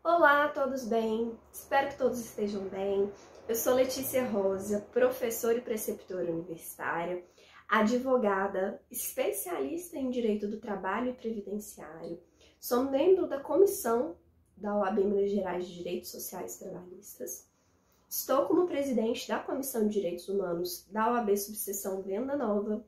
Olá, todos bem? Espero que todos estejam bem. Eu sou Letícia Rosa, professora e preceptora universitária, advogada, especialista em Direito do Trabalho e Previdenciário. Sou membro da comissão da OAB Minas Gerais de Direitos Sociais e Trabalhistas. Estou como presidente da Comissão de Direitos Humanos da OAB Subseção Venda Nova.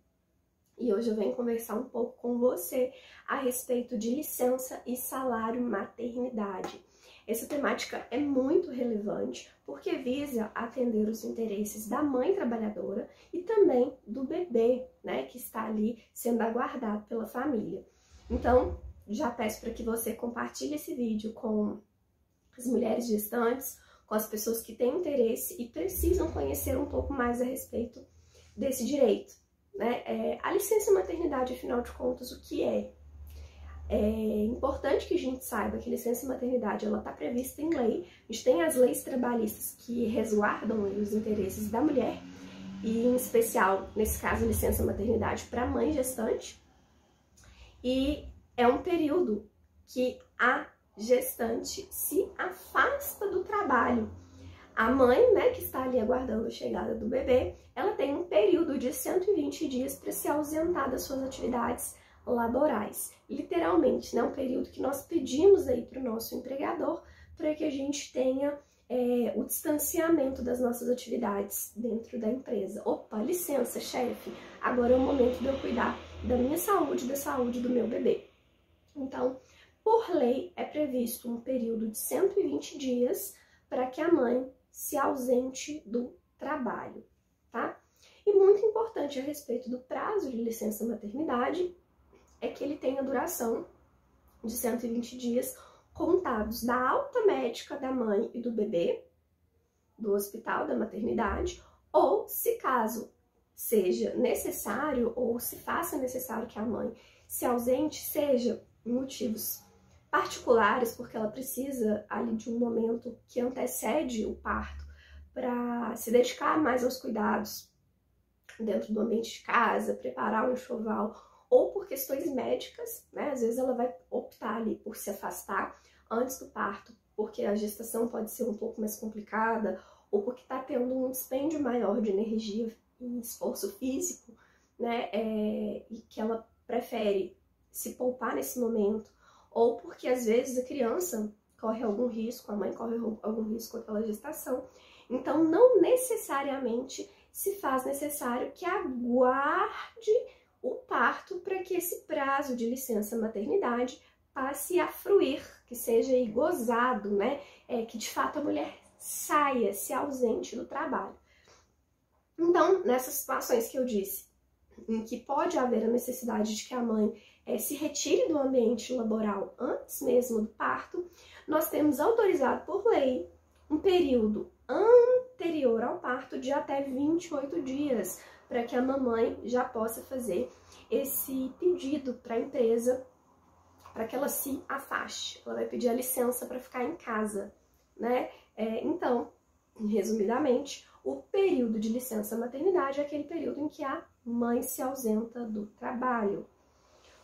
E hoje eu venho conversar um pouco com você a respeito de licença e salário maternidade. Essa temática é muito relevante porque visa atender os interesses da mãe trabalhadora e também do bebê, né, que está ali sendo aguardado pela família. Então, já peço para que você compartilhe esse vídeo com as mulheres gestantes, com as pessoas que têm interesse e precisam conhecer um pouco mais a respeito desse direito. Né? A licença maternidade, afinal de contas, o que é? É importante que a gente saiba que licença maternidade ela está prevista em lei. A gente tem as leis trabalhistas que resguardam os interesses da mulher e, em especial, nesse caso, licença maternidade para mãe gestante. E é um período que a gestante se afasta do trabalho. A mãe, né, que está ali aguardando a chegada do bebê, ela tem um período de 120 dias para se ausentar das suas atividades laborais. Literalmente, né, um período que nós pedimos aí para o nosso empregador para que a gente tenha o distanciamento das nossas atividades dentro da empresa. Opa, licença, chefe, agora é o momento de eu cuidar da minha saúde, da saúde do meu bebê. Então, por lei, é previsto um período de 120 dias para que a mãe se ausente do trabalho, tá? E muito importante a respeito do prazo de licença maternidade é que ele tem a duração de 120 dias contados da alta médica da mãe e do bebê, do hospital da maternidade, ou se caso seja necessário ou se faça necessário que a mãe se ausente, seja em motivos particulares, porque ela precisa ali de um momento que antecede o parto para se dedicar mais aos cuidados dentro do ambiente de casa, preparar um enxoval, ou por questões médicas, né? Às vezes ela vai optar ali por se afastar antes do parto, porque a gestação pode ser um pouco mais complicada, ou porque está tendo um dispêndio maior de energia e esforço físico, né? E que ela prefere se poupar nesse momento, ou porque às vezes a criança corre algum risco, a mãe corre algum risco com aquela gestação. Então, não necessariamente se faz necessário que aguarde o parto para que esse prazo de licença maternidade passe a fruir, que seja aí gozado, né? Que de fato a mulher saia, se ausente do trabalho. Então, nessas situações que eu disse, em que pode haver a necessidade de que a mãe se retire do ambiente laboral antes mesmo do parto, nós temos autorizado por lei um período anterior ao parto de até 28 dias, para que a mamãe já possa fazer esse pedido para a empresa, para que ela se afaste. Ela vai pedir a licença para ficar em casa, né? Então, resumidamente, o período de licença maternidade é aquele período em que a mãe se ausenta do trabalho.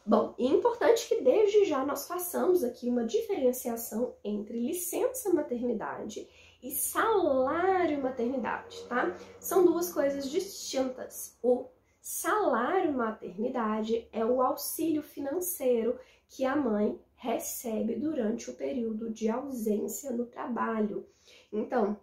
Bom, e é importante que desde já nós façamos aqui uma diferenciação entre licença maternidade e salário maternidade, tá? São duas coisas distintas. O salário maternidade é o auxílio financeiro que a mãe recebe durante o período de ausência no trabalho. Então,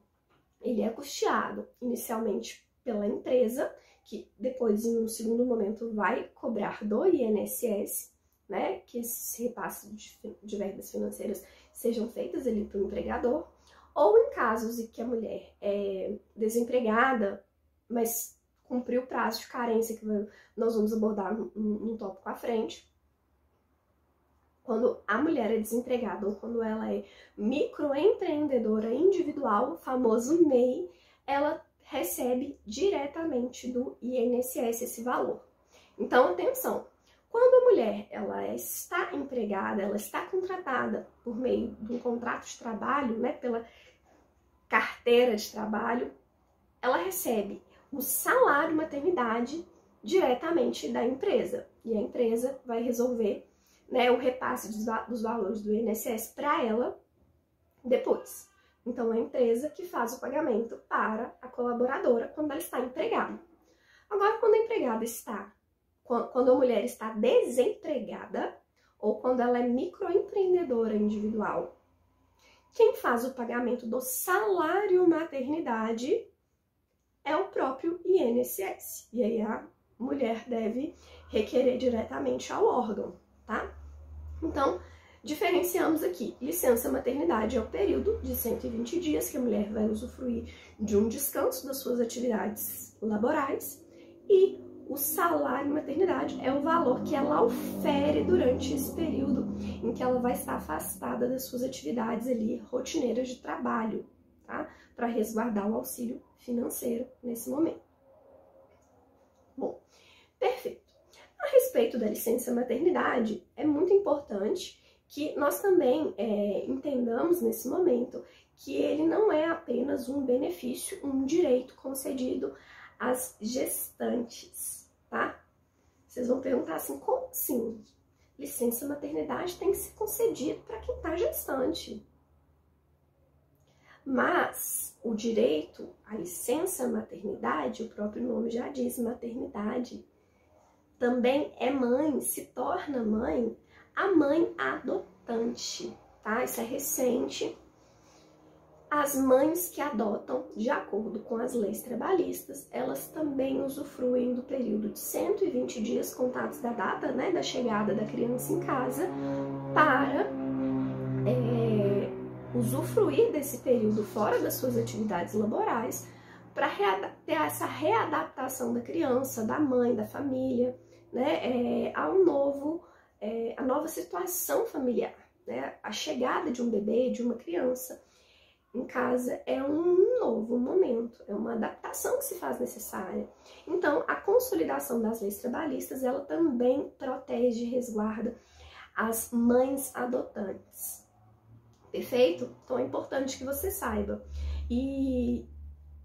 ele é custeado inicialmente pela empresa, que depois, em um segundo momento, vai cobrar do INSS, né? Que esses repasses de verbas financeiras sejam feitos ali para o empregador, ou em casos em que a mulher é desempregada, mas cumpriu o prazo de carência, que nós vamos abordar num tópico à frente. Quando a mulher é desempregada ou quando ela é microempreendedora individual, o famoso MEI, ela recebe diretamente do INSS esse valor. Então, atenção, quando a mulher ela está empregada, ela está contratada por meio de um contrato de trabalho, né, pela carteira de trabalho, ela recebe o salário maternidade diretamente da empresa. E a empresa vai resolver, né, o repasse dos valores do INSS para ela depois. Então, é a empresa que faz o pagamento para a colaboradora quando ela está empregada. Agora, quando a empregada está, quando a mulher está desempregada ou quando ela é microempreendedora individual, quem faz o pagamento do salário maternidade é o próprio INSS. E aí a mulher deve requerer diretamente ao órgão, tá? Então, diferenciamos aqui. Licença maternidade é o período de 120 dias que a mulher vai usufruir de um descanso das suas atividades laborais e o salário maternidade é o valor que ela ofere durante esse período em que ela vai estar afastada das suas atividades ali rotineiras de trabalho, tá? Para resguardar o auxílio financeiro nesse momento. Bom, perfeito. A respeito da licença maternidade, é muito importante que nós também entendamos nesse momento que ele não é apenas um benefício, um direito concedido às gestantes, tá? Vocês vão perguntar assim, como assim? Licença maternidade tem que ser concedida para quem está gestante. Mas o direito à licença maternidade, o próprio nome já diz, maternidade, também é mãe, se torna mãe, a mãe adotante, tá? Isso é recente. As mães que adotam, de acordo com as leis trabalhistas, elas também usufruem do período de 120 dias contados da data, né, da chegada da criança em casa, para usufruir desse período fora das suas atividades laborais, para ter essa readaptação da criança, da mãe, da família, né, a nova situação familiar, né, a chegada de um bebê, de uma criança em casa é um novo momento, é uma adaptação que se faz necessária. Então, a consolidação das leis trabalhistas, ela também protege e resguarda as mães adotantes. Perfeito? Então, é importante que você saiba. E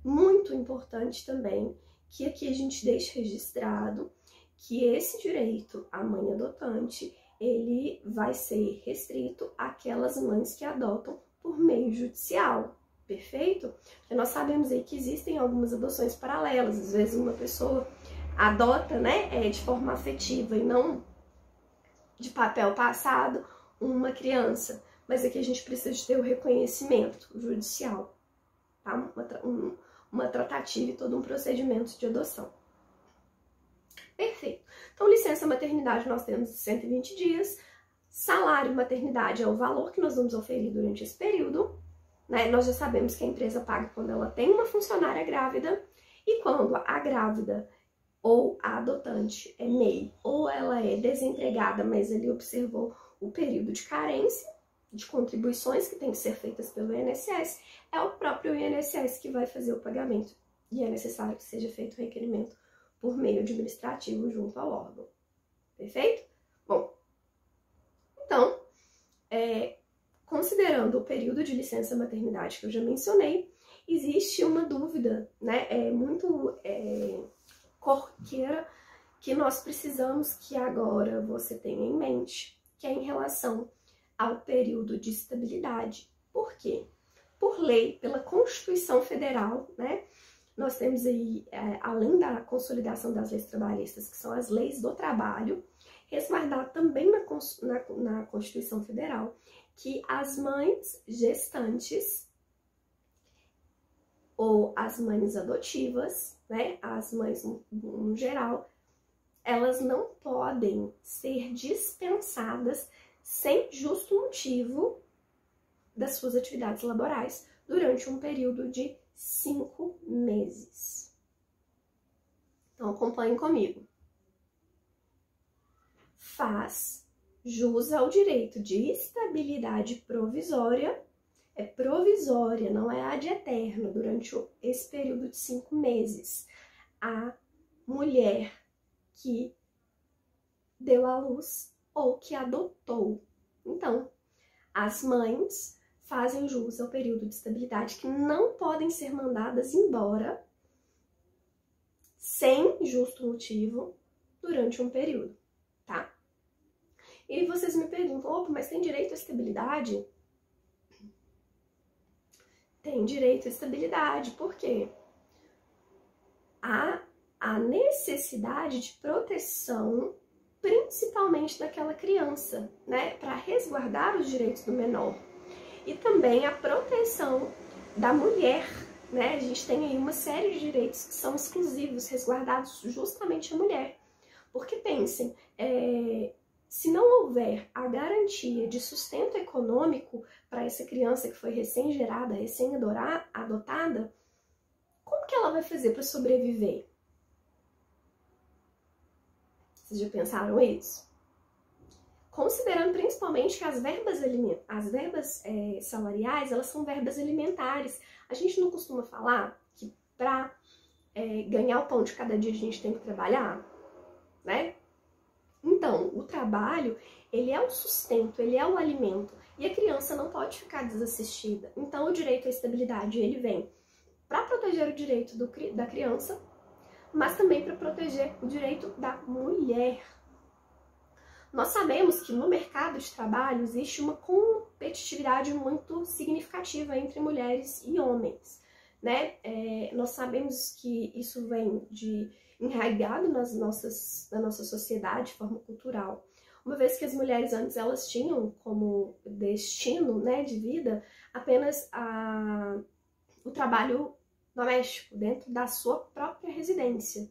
muito importante também que aqui a gente deixe registrado que esse direito à mãe adotante, ele vai ser restrito àquelas mães que adotam por meio judicial, perfeito? Porque nós sabemos aí que existem algumas adoções paralelas, às vezes uma pessoa adota, né, de forma afetiva e não de papel passado, uma criança, mas aqui a gente precisa de ter o reconhecimento judicial, tá? Uma tratativa e todo um procedimento de adoção. Perfeito. Então, licença maternidade nós temos 120 dias, salário maternidade é o valor que nós vamos oferir durante esse período, né? Nós já sabemos que a empresa paga quando ela tem uma funcionária grávida e quando a grávida ou a adotante é MEI ou ela é desempregada, mas ele observou o período de carência de contribuições que tem que ser feitas pelo INSS, é o próprio INSS que vai fazer o pagamento e é necessário que seja feito o requerimento por meio administrativo junto ao órgão. Perfeito? Bom, então, considerando o período de licença maternidade que eu já mencionei, existe uma dúvida, né, muito corriqueira que nós precisamos que agora você tenha em mente, que é em relação ao período de estabilidade. Por quê? Por lei, pela Constituição Federal, né, nós temos aí, além da consolidação das leis trabalhistas, que são as leis do trabalho, resguardado também na Constituição Federal, que as mães gestantes ou as mães adotivas, né, as mães no geral, elas não podem ser dispensadas sem justo motivo das suas atividades laborais durante um período de 5 meses. Então, acompanhem comigo. Faz jus ao direito de estabilidade provisória, é provisória, não é ad eterno, durante esse período de 5 meses, a mulher que deu à luz ou que adotou. Então, as mães fazem jus ao período de estabilidade que não podem ser mandadas embora sem justo motivo durante um período, tá? E vocês me perguntam, opa, mas tem direito à estabilidade? tem direito à estabilidade. Por quê? Há a necessidade de proteção, principalmente daquela criança, né, para resguardar os direitos do menor. E também a proteção da mulher, né? A gente tem aí uma série de direitos que são exclusivos, resguardados justamente à mulher. Porque pensem, se não houver a garantia de sustento econômico para essa criança que foi recém-gerada, recém-adotada, como que ela vai fazer para sobreviver? Vocês já pensaram isso? Considerando principalmente que as verbas salariais, elas são verbas alimentares. A gente não costuma falar que para ganhar o pão de cada dia a gente tem que trabalhar, né? Então, o trabalho, ele é o sustento, ele é o alimento. E a criança não pode ficar desassistida. Então, o direito à estabilidade, ele vem para proteger o direito da criança, mas também para proteger o direito da mulher. Nós sabemos que no mercado de trabalho existe uma competitividade muito significativa entre mulheres e homens, né? Nós sabemos que isso vem enraizado na nossa sociedade, de forma cultural. Uma vez que as mulheres antes elas tinham como destino, né, de vida apenas o trabalho doméstico dentro da sua própria residência,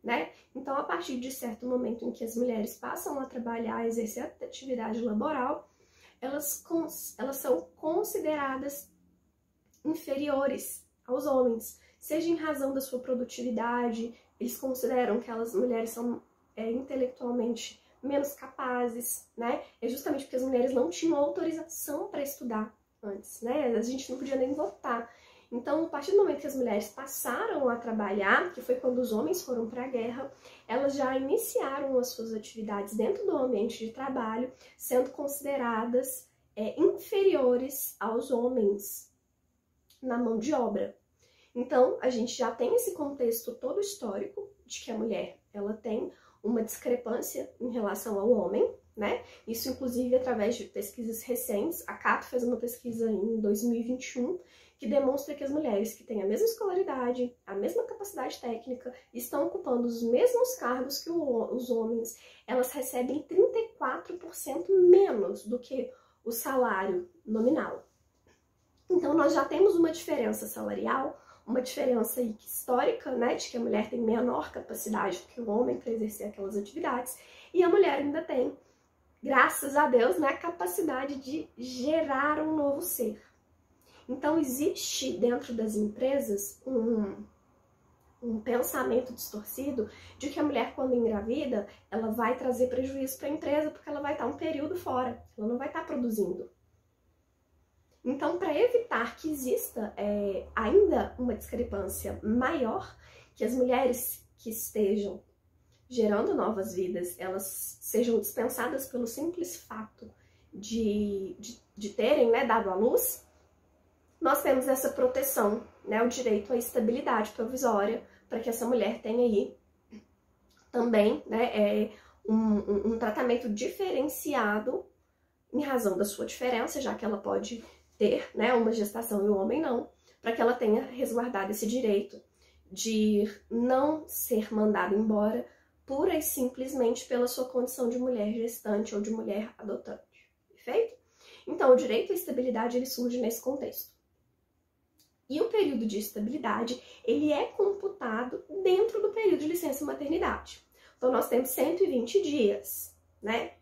né? Então, a partir de certo momento em que as mulheres passam a trabalhar, a exercer a atividade laboral, elas são consideradas inferiores aos homens, seja em razão da sua produtividade, eles consideram que aquelas mulheres são intelectualmente menos capazes, né? É justamente porque as mulheres não tinham autorização para estudar antes, né? A gente não podia nem votar. Então, a partir do momento que as mulheres passaram a trabalhar, que foi quando os homens foram para a guerra, elas já iniciaram as suas atividades dentro do ambiente de trabalho, sendo consideradas inferiores aos homens na mão de obra. Então, a gente já tem esse contexto todo histórico de que a mulher ela tem uma discrepância em relação ao homem, né? Isso, inclusive, através de pesquisas recentes. A Cato fez uma pesquisa em 2021 que demonstra que as mulheres que têm a mesma escolaridade, a mesma capacidade técnica, estão ocupando os mesmos cargos que os homens, elas recebem 34% menos do que o salário nominal. Então, nós já temos uma diferença salarial, uma diferença histórica, né, de que a mulher tem menor capacidade do que o homem para exercer aquelas atividades, e a mulher ainda tem, graças a Deus, né, a capacidade de gerar um novo ser. Então, existe dentro das empresas um pensamento distorcido de que a mulher, quando engravida, ela vai trazer prejuízo para a empresa porque ela vai estar um período fora, ela não vai estar produzindo. Então, para evitar que exista ainda uma discrepância maior, que as mulheres que estejam gerando novas vidas, elas sejam dispensadas pelo simples fato de terem, né, dado à luz, nós temos essa proteção, né, o direito à estabilidade provisória, para que essa mulher tenha aí também, né, um tratamento diferenciado em razão da sua diferença, já que ela pode ter, né, uma gestação e o homem não, para que ela tenha resguardado esse direito de não ser mandada embora pura e simplesmente pela sua condição de mulher gestante ou de mulher adotante. Perfeito? Então, o direito à estabilidade ele surge nesse contexto. E o período de estabilidade, ele é computado dentro do período de licença maternidade. Então, nós temos 120 dias, né?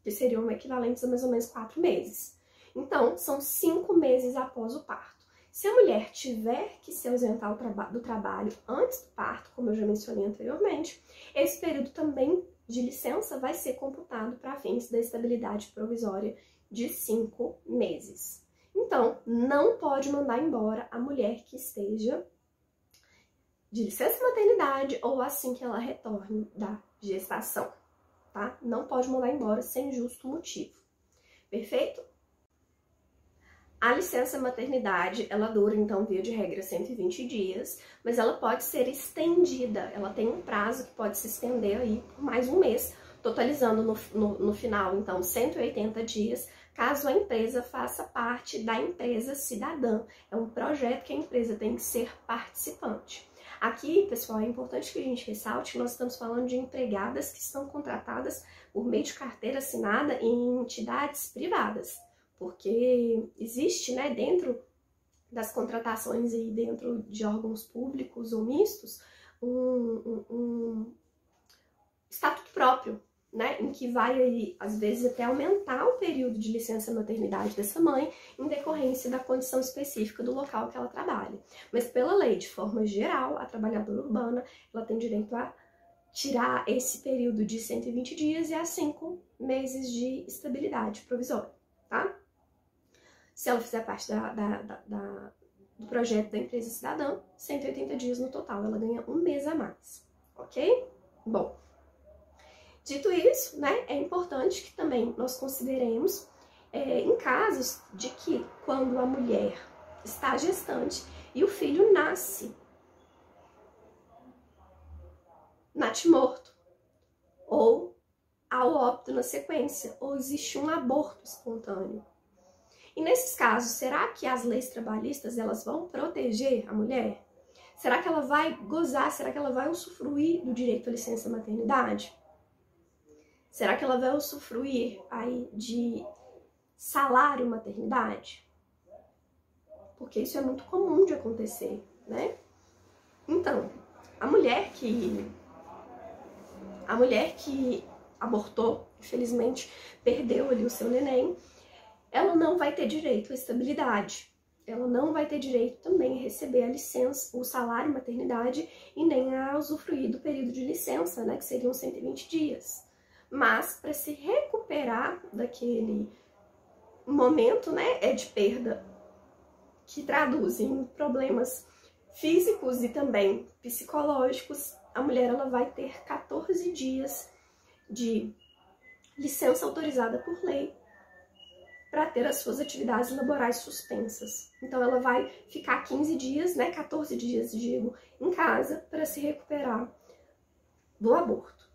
Que seriam equivalentes a mais ou menos 4 meses. Então, são 5 meses após o parto. Se a mulher tiver que se ausentar do trabalho antes do parto, como eu já mencionei anteriormente, esse período também de licença vai ser computado para fins da estabilidade provisória de 5 meses. Então, não pode mandar embora a mulher que esteja de licença maternidade ou assim que ela retorne da gestação, tá? Não pode mandar embora sem justo motivo. Perfeito? A licença maternidade, ela dura, então, via de regra, 120 dias, mas ela pode ser estendida. Ela tem um prazo que pode se estender aí por mais um mês, totalizando no final, então, 180 dias, caso a empresa faça parte da empresa cidadã. É um projeto que a empresa tem que ser participante. Aqui, pessoal, é importante que a gente ressalte que nós estamos falando de empregadas que são contratadas por meio de carteira assinada em entidades privadas, porque existe, né, dentro das contratações e dentro de órgãos públicos ou mistos, um estatuto próprio, né, em que vai aí, às vezes, até aumentar o período de licença maternidade dessa mãe em decorrência da condição específica do local que ela trabalha. Mas pela lei, de forma geral, a trabalhadora urbana, ela tem direito a tirar esse período de 120 dias e a 5 meses de estabilidade provisória, tá? Se ela fizer parte do projeto da empresa cidadã, 180 dias no total, ela ganha um mês a mais, ok? Bom, dito isso, né, é importante que também nós consideremos em casos de que quando a mulher está gestante e o filho nasce natimorto, ou ao óbito na sequência, ou existe um aborto espontâneo. E nesses casos, será que as leis trabalhistas elas vão proteger a mulher? Será que ela vai gozar? Será que ela vai usufruir do direito à licença maternidade? Será que ela vai usufruir aí de salário maternidade? Porque isso é muito comum de acontecer, né? Então, a mulher que abortou, infelizmente, perdeu ali o seu neném, ela não vai ter direito à estabilidade. Ela não vai ter direito também a receber a licença, o salário maternidade e nem a usufruir do período de licença, né, que seriam 120 dias. Mas para se recuperar daquele momento, né, de perda que traduz em problemas físicos e também psicológicos, a mulher ela vai ter 14 dias de licença autorizada por lei para ter as suas atividades laborais suspensas. Então ela vai ficar 15 dias, né, 14 dias, digo, em casa para se recuperar do aborto.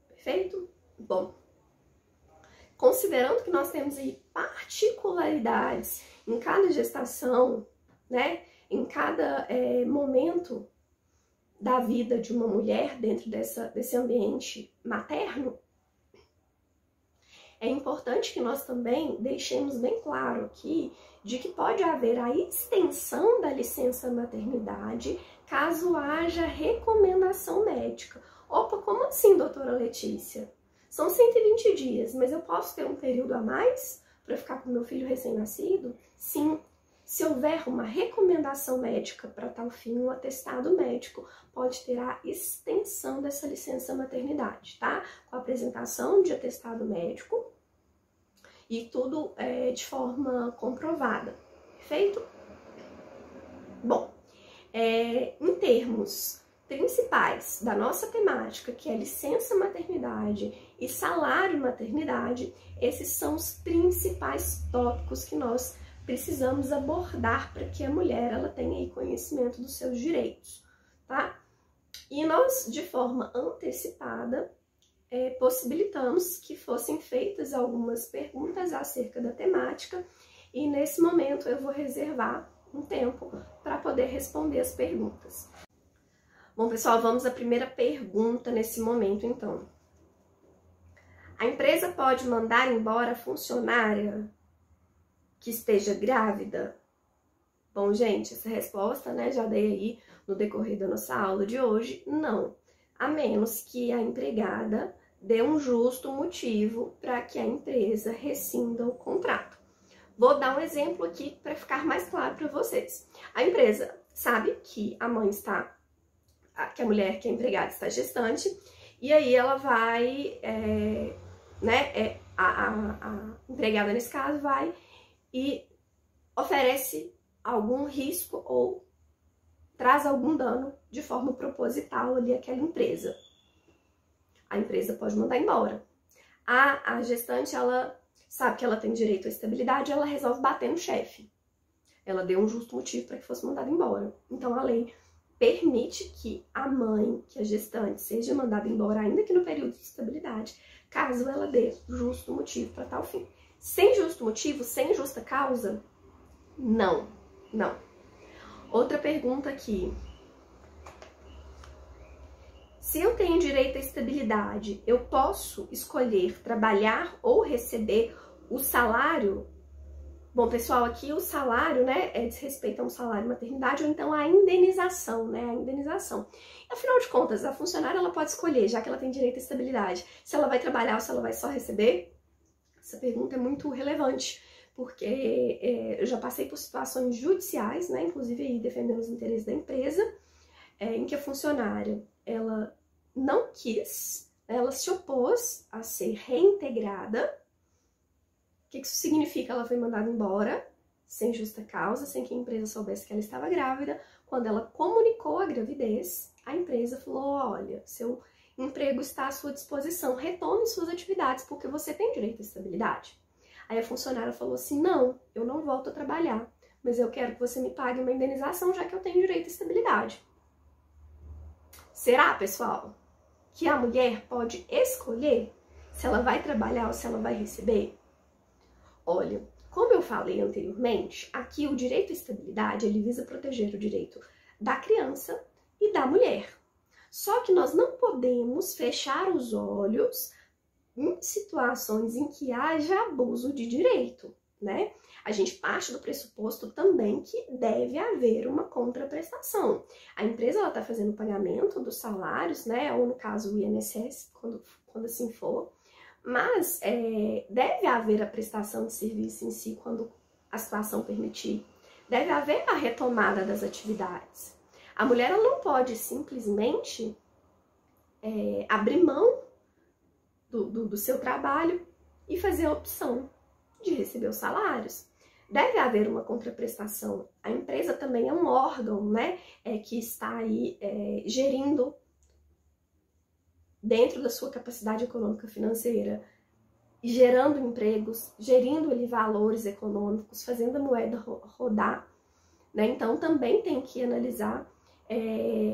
Perfeito? Bom, considerando que nós temos aí particularidades em cada gestação, né, em cada momento da vida de uma mulher dentro desse ambiente materno, é importante que nós também deixemos bem claro aqui de que pode haver a extensão da licença maternidade caso haja recomendação médica. Opa, como assim, doutora Letícia? São 120 dias, mas eu posso ter um período a mais para ficar com meu filho recém-nascido? Sim. Se houver uma recomendação médica para tal fim, um atestado médico, pode ter a extensão dessa licença maternidade, tá? Com a apresentação de atestado médico e tudo de forma comprovada, perfeito? Bom, em termos principais da nossa temática, que é licença maternidade e salário maternidade, esses são os principais tópicos que nós precisamos abordar para que a mulher ela tenha aí conhecimento dos seus direitos, tá? E nós, de forma antecipada, possibilitamos que fossem feitas algumas perguntas acerca da temática e nesse momento eu vou reservar um tempo para poder responder as perguntas. Bom, pessoal, vamos à primeira pergunta nesse momento, então. A empresa pode mandar embora a funcionária que esteja grávida? Bom, gente, essa resposta, né, já dei aí no decorrer da nossa aula de hoje, não. A menos que a empregada dê um justo motivo para que a empresa rescinda o contrato. Vou dar um exemplo aqui para ficar mais claro para vocês. A empresa sabe que a mulher, que é empregada, está gestante, e aí ela vai, a empregada nesse caso vai e oferece algum risco ou traz algum dano de forma proposital ali àquela empresa. A empresa pode mandar embora. A gestante, ela sabe que ela tem direito à estabilidade, ela resolve bater no chefe. Ela deu um justo motivo para que fosse mandada embora. Então a lei permite que a mãe, que a gestante, seja mandada embora ainda que no período de estabilidade, caso ela dê justo motivo para tal fim. Sem justo motivo, sem justa causa? Não, não. Outra pergunta aqui. Se eu tenho direito à estabilidade, eu posso escolher trabalhar ou receber o salário? Bom, pessoal, aqui o salário, né, diz respeito a um salário maternidade ou então a indenização, né, a indenização. Afinal de contas, a funcionária ela pode escolher, já que ela tem direito à estabilidade, se ela vai trabalhar ou se ela vai só receber. Essa pergunta é muito relevante, porque eu já passei por situações judiciais, né, inclusive aí defendendo os interesses da empresa, em que a funcionária, ela não quis, ela se opôs a ser reintegrada. O que isso significa? Ela foi mandada embora, sem justa causa, sem que a empresa soubesse que ela estava grávida. Quando ela comunicou a gravidez, a empresa falou, olha, seu emprego está à sua disposição, retome suas atividades, porque você tem direito à estabilidade. Aí a funcionária falou assim, não, eu não volto a trabalhar, mas eu quero que você me pague uma indenização, já que eu tenho direito à estabilidade. Será, pessoal, que a mulher pode escolher se ela vai trabalhar ou se ela vai receber? Olha, como eu falei anteriormente, aqui o direito à estabilidade, ele visa proteger o direito da criança e da mulher. Só que nós não podemos fechar os olhos em situações em que haja abuso de direito, né? A gente parte do pressuposto também que deve haver uma contraprestação. A empresa ela está fazendo o pagamento dos salários, né? Ou no caso o INSS, quando assim for. Mas deve haver a prestação de serviço em si quando a situação permitir. Deve haver a retomada das atividades. A mulher ela não pode simplesmente abrir mão do seu trabalho e fazer a opção de receber os salários. Deve haver uma contraprestação. A empresa também é um órgão, né, que está aí gerindo dentro da sua capacidade econômica financeira, gerando empregos, gerindo ali valores econômicos, fazendo a moeda rodar, né? Então também tem que analisar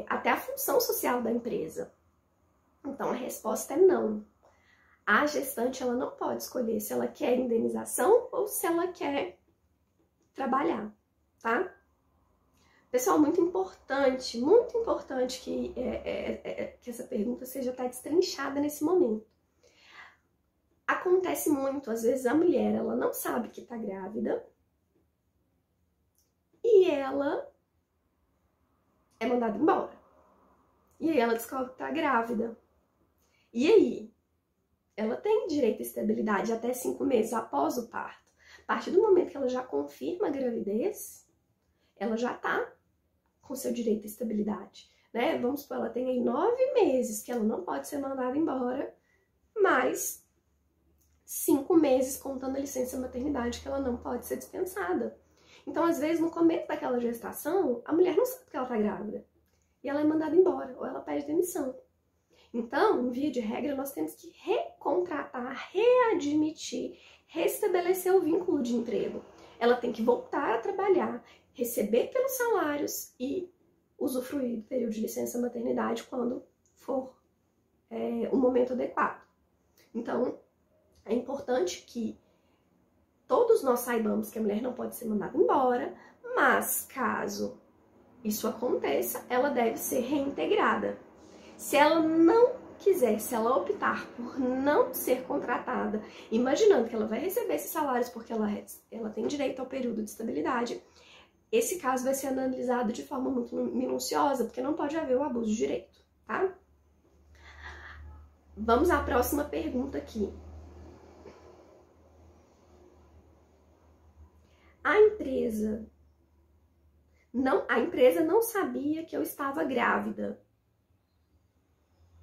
até a função social da empresa. Então a resposta é não. A gestante ela não pode escolher se ela quer indenização ou se ela quer trabalhar, tá? Pessoal, muito importante que essa pergunta seja até destrinchada nesse momento. Acontece muito, às vezes a mulher ela não sabe que tá grávida e ela é mandada embora. E aí ela descobre que tá grávida. E aí? Ela tem direito à estabilidade até 5 meses após o parto. A partir do momento que ela já confirma a gravidez, ela já tá com seu direito à estabilidade, né? Vamos supor, ela tem aí 9 meses que ela não pode ser mandada embora, mais 5 meses contando a licença maternidade que ela não pode ser dispensada. Então, às vezes, no começo daquela gestação, a mulher não sabe que ela tá grávida. E ela é mandada embora, ou ela pede demissão. Então, em via de regra, nós temos que recontratar, readmitir, restabelecer o vínculo de emprego. Ela tem que voltar a trabalhar, receber pelos salários e usufruir do período de licença maternidade quando for o momento adequado. Então, é importante que todos nós saibamos que a mulher não pode ser mandada embora, mas caso isso aconteça, ela deve ser reintegrada. Se ela não quiser, se ela optar por não ser contratada, imaginando que ela vai receber esses salários porque ela tem direito ao período de estabilidade, esse caso vai ser analisado de forma muito minuciosa, porque não pode haver o abuso de direito, tá? Vamos à próxima pergunta aqui. A empresa não sabia que eu estava grávida.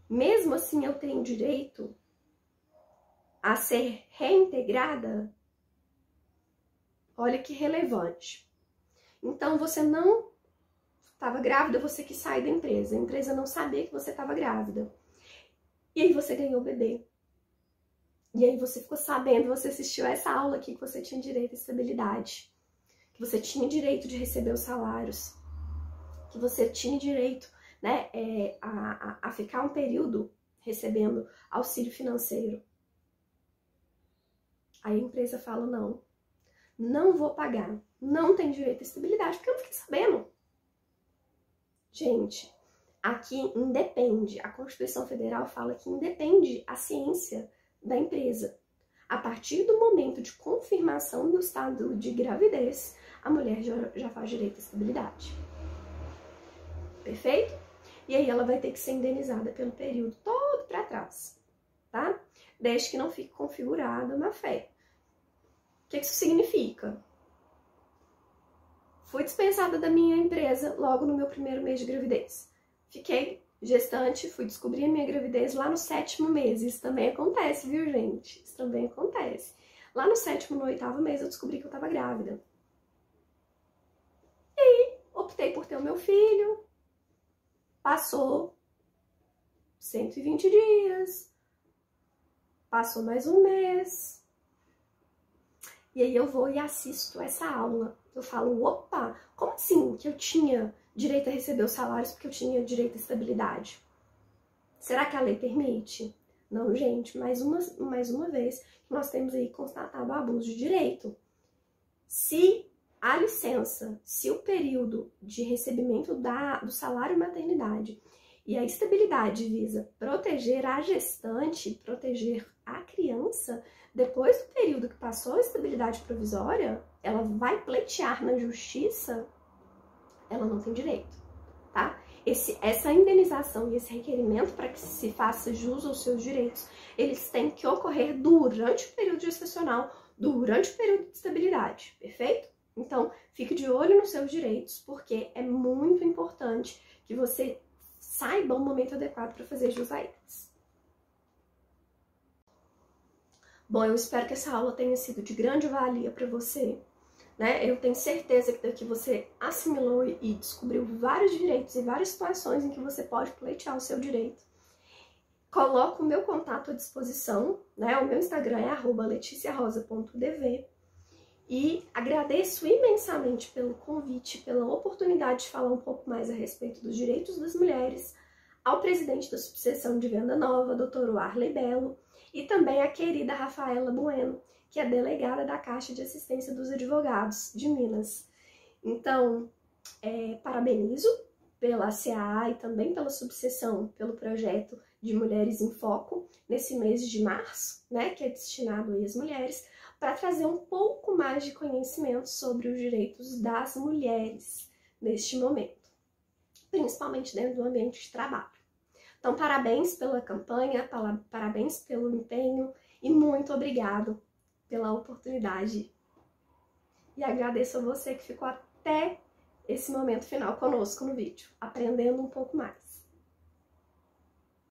Mesmo assim, eu tenho direito a ser reintegrada? Olha que relevante. Então, você não estava grávida, você que sai da empresa. A empresa não sabia que você estava grávida. E aí você ganhou o bebê. E aí você ficou sabendo, você assistiu a essa aula aqui, que você tinha direito à estabilidade. Que você tinha direito de receber os salários. Que você tinha direito, né, a ficar um período recebendo auxílio financeiro. Aí a empresa fala, não vou pagar, não tem direito à estabilidade, porque eu não fiquei sabendo. Gente, aqui independe, a Constituição Federal fala que independe a ciência da empresa. A partir do momento de confirmação do estado de gravidez, a mulher já faz direito à estabilidade. Perfeito? E aí ela vai ter que ser indenizada pelo período todo para trás, tá? Desde que não fique configurada má fé. O que isso significa? Fui dispensada da minha empresa logo no meu primeiro mês de gravidez. Fiquei gestante, fui descobrir a minha gravidez lá no 7º mês. Isso também acontece, viu, gente? Isso também acontece. Lá no 7º, no 8º mês, eu descobri que eu estava grávida. E aí, optei por ter o meu filho. Passou 120 dias. Passou mais um mês. E aí eu vou e assisto essa aula. Eu falo, opa, como assim que eu tinha direito a receber os salários porque eu tinha direito à estabilidade? Será que a lei permite? Não, gente, mais uma vez nós temos aí constatado o abuso de direito. Se a licença, se o período de recebimento do salário maternidade e a estabilidade visa proteger a gestante, proteger a criança, depois do período que passou a estabilidade provisória, ela vai pleitear na justiça, ela não tem direito, tá? Essa indenização e esse requerimento para que se faça jus aos seus direitos, eles têm que ocorrer durante o período gestacional, durante o período de estabilidade, perfeito? Então, fique de olho nos seus direitos, porque é muito importante que você saiba o momento adequado para fazer jus a eles. Bom, eu espero que essa aula tenha sido de grande valia para você, né? Eu tenho certeza que daqui você assimilou e descobriu vários direitos e várias situações em que você pode pleitear o seu direito. Coloco o meu contato à disposição, né? O meu Instagram é @leticiarosa.dv e agradeço imensamente pelo convite, pela oportunidade de falar um pouco mais a respeito dos direitos das mulheres, ao presidente da subseção de Venda Nova, Dr. Warley Belo, e também a querida Rafaela Bueno, que é delegada da Caixa de Assistência dos Advogados de Minas. Então, parabenizo pela CAA e também pela subseção, pelo projeto de Mulheres em Foco, nesse mês de março, né, que é destinado às mulheres, para trazer um pouco mais de conhecimento sobre os direitos das mulheres neste momento, principalmente dentro do ambiente de trabalho. Então, parabéns pela campanha, parabéns pelo empenho e muito obrigado pela oportunidade. E agradeço a você que ficou até esse momento final conosco no vídeo, aprendendo um pouco mais.